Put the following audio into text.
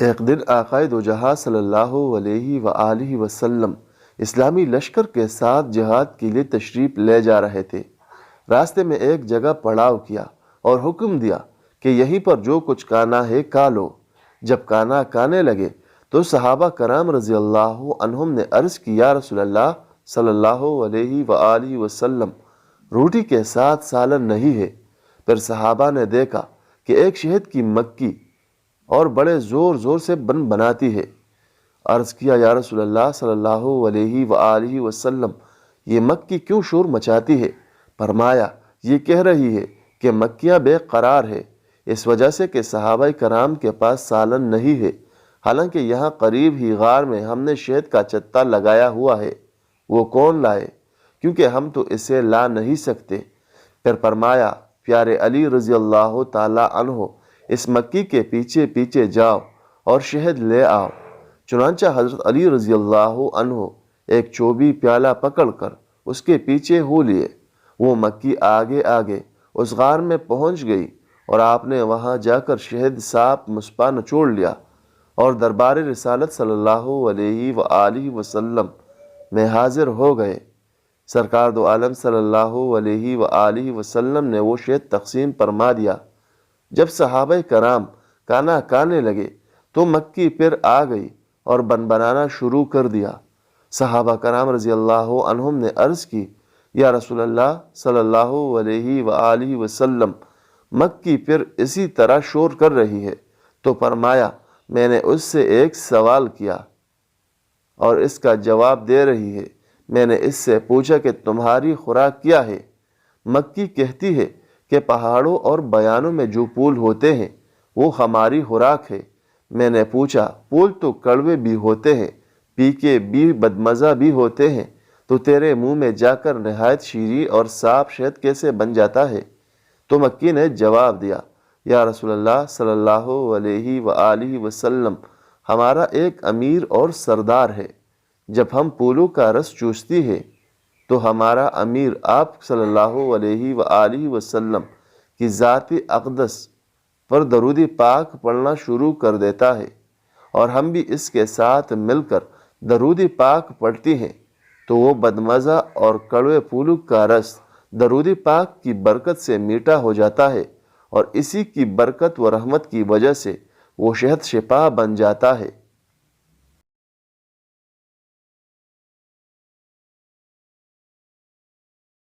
ایک دن آقائے دو جہاں صلی اللہ علیہ وآلہ وسلم اسلامی لشکر کے ساتھ جہاد کے لیے تشریف لے جا رہے تھے۔ راستے میں ایک جگہ پڑاؤ کیا اور حکم دیا کہ یہیں پر جو کچھ کھانا ہے کھا لو۔ جب کھانا کھانے لگے تو صحابہ کرام رضی اللہ عنہم نے عرض کی، یا رسول اللہ صلی اللہ علیہ وآلہ وسلم، روٹی کے ساتھ سالن نہیں ہے۔ پھر صحابہ نے دیکھا کہ ایک شہد کی مکھی اور بڑے زور زور سے بناتی ہے۔ عرض کیا، یا رسول اللہ صلی اللہ علیہ وآلہ وسلم، یہ مکھی کیوں شور مچاتی ہے؟ فرمایا، یہ کہہ رہی ہے کہ مکھیاں بے قرار ہے، اس وجہ سے کہ صحابہ کرام کے پاس سالن نہیں ہے، حالانکہ یہاں قریب ہی غار میں ہم نے شہد کا چتا لگایا ہوا ہے، وہ کون لائے؟ کیونکہ ہم تو اسے لا نہیں سکتے۔ پھر فرمایا، پیارے علی رضی اللہ تعالی عنہ، اس مکھی کے پیچھے پیچھے جاؤ اور شہد لے آؤ۔ چنانچہ حضرت علی رضی اللہ عنہ ایک چوبی پیالہ پکڑ کر اس کے پیچھے ہو لیے۔ وہ مکھی آگے آگے اس غار میں پہنچ گئی اور آپ نے وہاں جا کر شہد صاف مصفا نچوڑ لیا اور دربار رسالت صلی اللہ علیہ وآلہ وسلم میں حاضر ہو گئے۔ سرکار دو عالم صلی اللہ علیہ وآلہ وسلم نے وہ شہد تقسیم فرما دیا۔ جب صحابہ کرام کھانا کھانے لگے تو مکھی پھر آ گئی اور بنانا شروع کر دیا۔ صحابہ کرام رضی اللہ عنہم نے عرض کی، یا رسول اللہ صلی اللہ علیہ وآلہ وسلم، مکھی پھر اسی طرح شور کر رہی ہے۔ تو فرمایا، میں نے اس سے ایک سوال کیا اور اس کا جواب دے رہی ہے۔ میں نے اس سے پوچھا کہ تمہاری خوراک کیا ہے؟ مکھی کہتی ہے کہ پہاڑوں اور بیانوں میں جو پھول ہوتے ہیں وہ ہماری خوراک ہے۔ میں نے پوچھا، پھول تو کڑوے بھی ہوتے ہیں، پھیکے بھی بدمزہ بھی ہوتے ہیں، تو تیرے منہ میں جا کر نہایت شیریں اور صاف شہد کیسے بن جاتا ہے؟ تو مکھی نے جواب دیا، یا رسول اللہ صلی اللہ علیہ وآلہ وسلم، ہمارا ایک امیر اور سردار ہے، جب ہم پھولوں کا رس چوستی ہے تو ہمارا امیر آپ صلی اللہ علیہ وآلہ وسلم کی ذات اقدس پر درود پاک پڑھنا شروع کر دیتا ہے، اور ہم بھی اس کے ساتھ مل کر درود پاک پڑھتی ہیں، تو وہ بدمزہ اور کڑوے پھولوں کا رس درود پاک کی برکت سے میٹھا ہو جاتا ہے، اور اسی کی برکت و رحمت کی وجہ سے وہ شہد شفا بن جاتا ہے۔